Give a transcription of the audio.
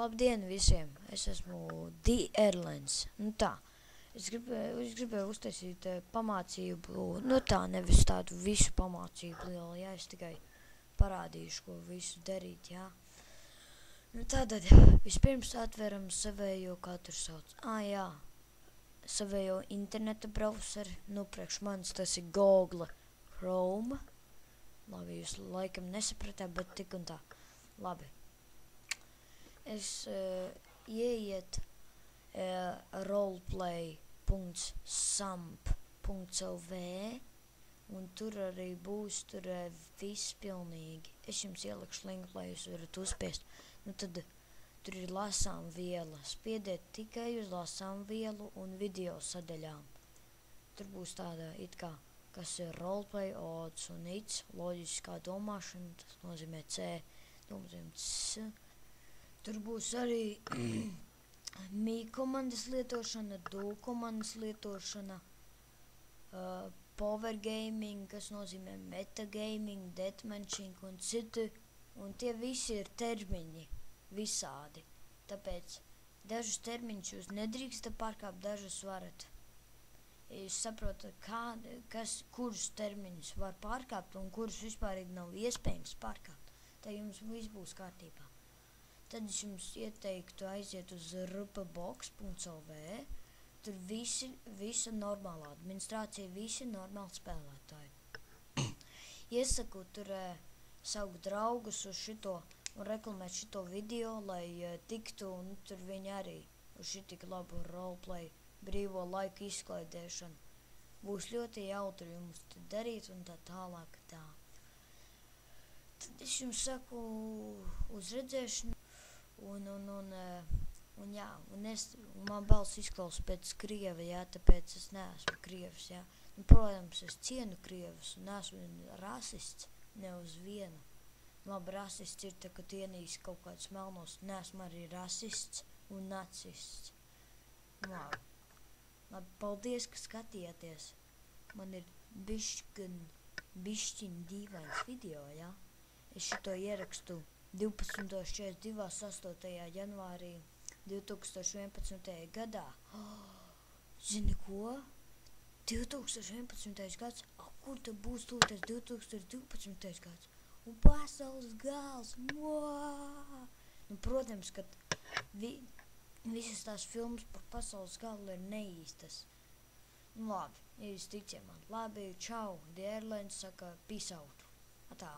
Labdien visiem! Es esmu The Airlines. Nu tā, es gribēju uztaisīt pamācību, nu tā, nevis tādu visu pamācību lielu, jā, es tikai parādīšu, ko visu darīt, jā. Nu tātad, vispirms atveram savējo, kā tur sauc. Jā, savējo interneta brauseri, nu priekš manis tas ir Google Chrome. Labi, jūs laikam nesapratāt, bet tik un tā. Labi. Es ieiet roleplay.samp.lv un tur arī būs viss pilnīgi. Es jums ielikšu linku, lai jūs varat uzspiest. Nu tad tur ir lasām viela. Spiediet tikai uz lasām vielu un video sadaļām. Tur būs tāda it kā, kas ir roleplay, odds un its, loģiskā domāšana, tas nozīmē C, nozīmē C. Tur būs arī mī komandas lietošana, do komandas lietošana, power gaming, kas nozīmē metagaming, deathmatching un citi. Un tie visi ir termiņi visādi. Tāpēc dažus termiņus jūs nedrīkstat pārkāpt, dažus varat. Ja jūs saprotat, kurus termiņus var pārkāpt un kurus vispārīgi nav iespējams pārkāpt, tad jums viss būs kārtībā. Tad es jums ieteiktu aiziet uz rupabox.lv. Tur visa normāla administrācija, visi normāli spēlētāji. Iesaku tur saukt draugus uz šito un reklamēt šito video, lai tiktu, un tur viņi arī uz šitik labu roleplay, brīvo laiku izklaidēšanu. Būs ļoti jautri jums darīt un tā tālāk tā. Tad es jums saku uz redzēšanu. Un man balss izklausās pēc krieva, jā, tāpēc es neesmu krievs, jā. Un, protams, es cienu krievus un neesmu rasists, ne uz vienu. Labi, rasists ir tā, ka ienīst kaut kādus melnos, neesmu arī rasists un nacists. Labi, paldies, ka skatījāties. Man ir bišķiņ dīvains video, jā. Es šito ierakstu 12.42. 8. janvārī 2011. gadā. Zini ko? 2011. gads? Kur tad būs tūlīt 2012. gads? Un pasaules gals! Nu, protams, ka visas tās filmas par pasaules galu ir neīstas. Nu, labi, ja jūs ticēt man. Labi, čau! The Airlines saka peace out. Atā!